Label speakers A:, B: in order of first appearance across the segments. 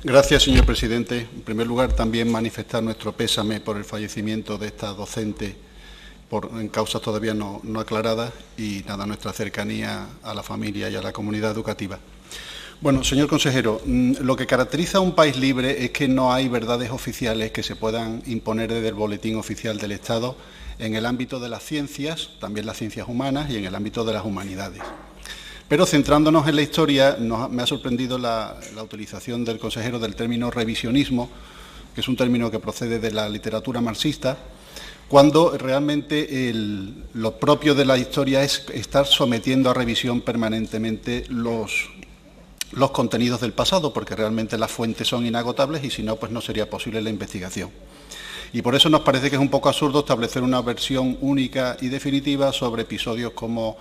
A: Gracias, señor presidente. En primer lugar, también manifestar nuestro pésame por el fallecimiento de esta docente en causas todavía no aclaradas y nada, nuestra cercanía a la familia y a la comunidad educativa. Bueno, señor consejero, lo que caracteriza a un país libre es que no hay verdades oficiales que se puedan imponer desde el Boletín Oficial del Estado en el ámbito de las ciencias, también las ciencias humanas y en el ámbito de las humanidades. Pero centrándonos en la historia, me ha sorprendido la utilización del consejero del término revisionismo, que es un término que procede de la literatura marxista, cuando realmente lo propio de la historia es estar sometiendo a revisión permanentemente los contenidos del pasado, porque realmente las fuentes son inagotables y si no, pues no sería posible la investigación. Y por eso nos parece que es un poco absurdo establecer una versión única y definitiva sobre episodios como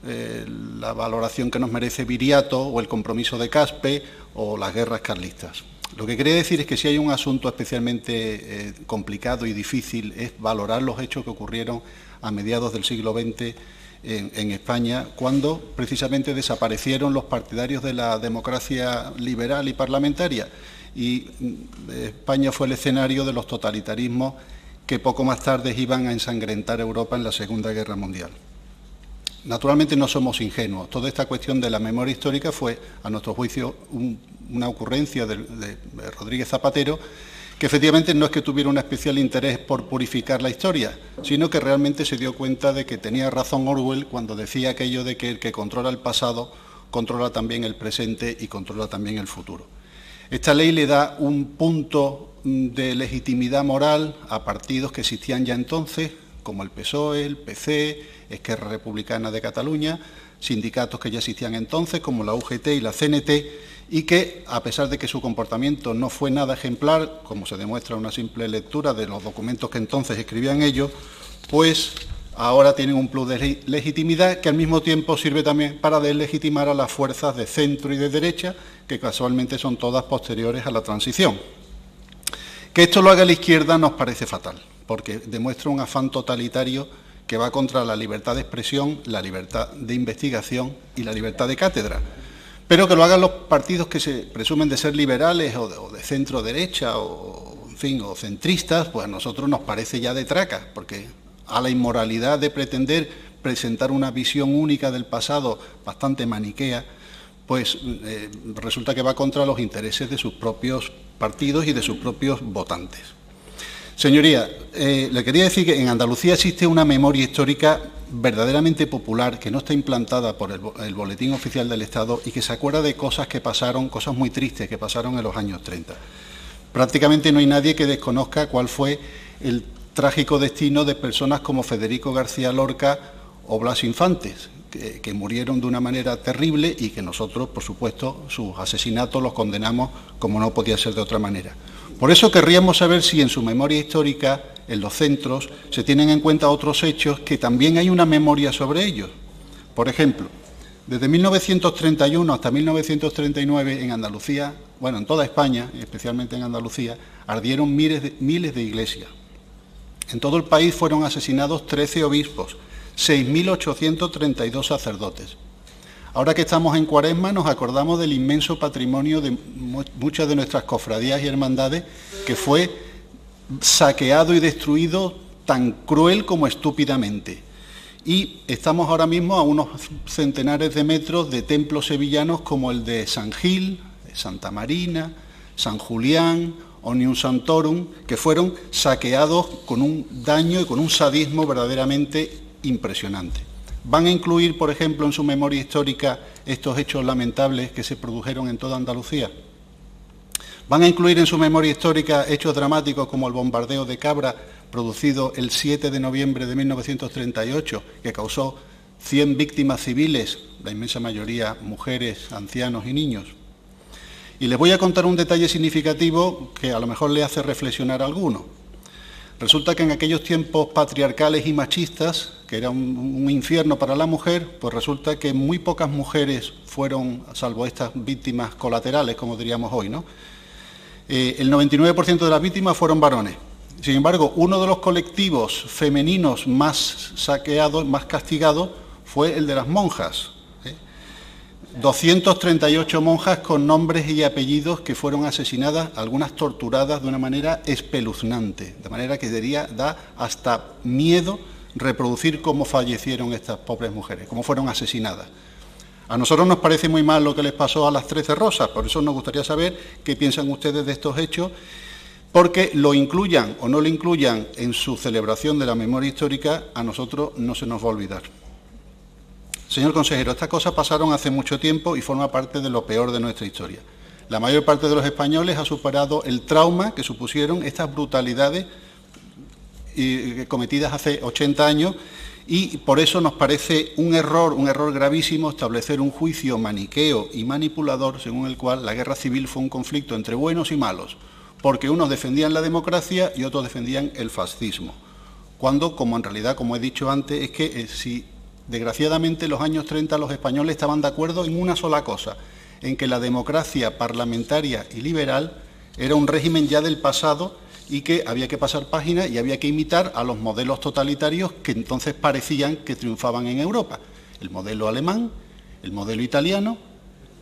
A: la valoración que nos merece Viriato o el compromiso de Caspe o las guerras carlistas. Lo que quería decir es que si hay un asunto especialmente complicado y difícil es valorar los hechos que ocurrieron a mediados del siglo XX en España, cuando precisamente desaparecieron los partidarios de la democracia liberal y parlamentaria y España fue el escenario de los totalitarismos que poco más tarde iban a ensangrentar Europa en la Segunda Guerra Mundial. Naturalmente no somos ingenuos. Toda esta cuestión de la memoria histórica fue, a nuestro juicio, una ocurrencia de Rodríguez Zapatero, que efectivamente no es que tuviera un especial interés por purificar la historia, sino que realmente se dio cuenta de que tenía razón Orwell cuando decía aquello de que el que controla el pasado controla también el presente y controla también el futuro. Esta ley le da un punto de legitimidad moral a partidos que existían ya entonces, como el PSOE, el PC, Esquerra Republicana de Cataluña, sindicatos que ya existían entonces, como la UGT y la CNT, y que, a pesar de que su comportamiento no fue nada ejemplar, como se demuestra en una simple lectura de los documentos que entonces escribían ellos, pues ahora tienen un plus de legitimidad que al mismo tiempo sirve también para deslegitimar a las fuerzas de centro y de derecha, que casualmente son todas posteriores a la transición. Que esto lo haga la izquierda nos parece fatal, porque demuestra un afán totalitario que va contra la libertad de expresión, la libertad de investigación y la libertad de cátedra. Pero que lo hagan los partidos que se presumen de ser liberales o de centro-derecha o, en fin, o centristas, pues a nosotros nos parece ya de traca, porque a la inmoralidad de pretender presentar una visión única del pasado bastante maniquea, pues resulta que va contra los intereses de sus propios partidos y de sus propios votantes. Señoría, le quería decir que en Andalucía existe una memoria histórica verdaderamente popular que no está implantada por el Boletín Oficial del Estado y que se acuerda de cosas que pasaron, cosas muy tristes que pasaron en los años 30. Prácticamente no hay nadie que desconozca cuál fue el trágico destino de personas como Federico García Lorca o Blas Infantes, que murieron de una manera terrible y que nosotros, por supuesto, sus asesinatos los condenamos como no podía ser de otra manera. Por eso querríamos saber si en su memoria histórica, en los centros, se tienen en cuenta otros hechos que también hay una memoria sobre ellos. Por ejemplo, desde 1931 hasta 1939 en Andalucía, bueno, en toda España, especialmente en Andalucía, ardieron miles de iglesias. En todo el país fueron asesinados 13 obispos, 6.832 sacerdotes. Ahora que estamos en Cuaresma nos acordamos del inmenso patrimonio de muchas de nuestras cofradías y hermandades que fue saqueado y destruido tan cruel como estúpidamente. Y estamos ahora mismo a unos centenares de metros de templos sevillanos como el de San Gil, Santa Marina, San Julián, Omnium Santorum, que fueron saqueados con un daño y con un sadismo verdaderamente impresionante. ¿Van a incluir, por ejemplo, en su memoria histórica estos hechos lamentables que se produjeron en toda Andalucía? ¿Van a incluir en su memoria histórica hechos dramáticos como el bombardeo de Cabra, producido el 7 de noviembre de 1938, que causó 100 víctimas civiles, la inmensa mayoría mujeres, ancianos y niños? Y les voy a contar un detalle significativo que a lo mejor le hace reflexionar a alguno. Resulta que en aquellos tiempos patriarcales y machistas, que era un infierno para la mujer, pues resulta que muy pocas mujeres fueron, salvo estas víctimas colaterales, como diríamos hoy, ¿no? El 99% de las víctimas fueron varones. Sin embargo, uno de los colectivos femeninos más saqueados, más castigados, fue el de las monjas. 238 monjas con nombres y apellidos que fueron asesinadas, algunas torturadas de una manera espeluznante, de manera que da hasta miedo reproducir cómo fallecieron estas pobres mujeres, cómo fueron asesinadas. A nosotros nos parece muy mal lo que les pasó a las 13 Rosas, por eso nos gustaría saber qué piensan ustedes de estos hechos, porque lo incluyan o no lo incluyan en su celebración de la memoria histórica, a nosotros no se nos va a olvidar. Señor consejero, estas cosas pasaron hace mucho tiempo y forma parte de lo peor de nuestra historia. La mayor parte de los españoles ha superado el trauma que supusieron estas brutalidades cometidas hace 80 años y por eso nos parece un error gravísimo establecer un juicio maniqueo y manipulador según el cual la guerra civil fue un conflicto entre buenos y malos, porque unos defendían la democracia y otros defendían el fascismo. Cuando, como en realidad, como he dicho antes, es que si desgraciadamente en los años 30 los españoles estaban de acuerdo en una sola cosa, en que la democracia parlamentaria y liberal era un régimen ya del pasado y que había que pasar página y había que imitar a los modelos totalitarios que entonces parecían que triunfaban en Europa. El modelo alemán, el modelo italiano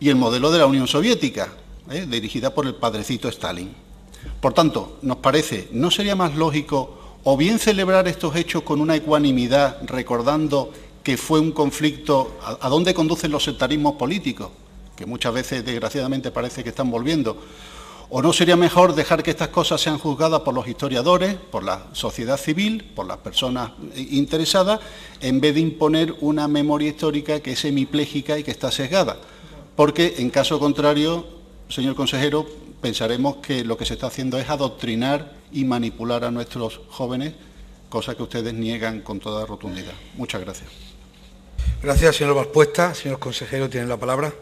A: y el modelo de la Unión Soviética, dirigida por el padrecito Stalin. Por tanto, nos parece, ¿no sería más lógico o bien celebrar estos hechos con una ecuanimidad, recordando que fue un conflicto, a dónde conducen los sectarismos políticos, que muchas veces desgraciadamente parece que están volviendo? ¿O no sería mejor dejar que estas cosas sean juzgadas por los historiadores, por la sociedad civil, por las personas interesadas, en vez de imponer una memoria histórica que es hemipléjica y que está sesgada? Porque, en caso contrario, señor consejero, pensaremos que lo que se está haciendo es adoctrinar y manipular a nuestros jóvenes, cosa que ustedes niegan con toda rotundidad. Muchas gracias.
B: Gracias, señor Valpuesta. Señor consejero, tiene la palabra.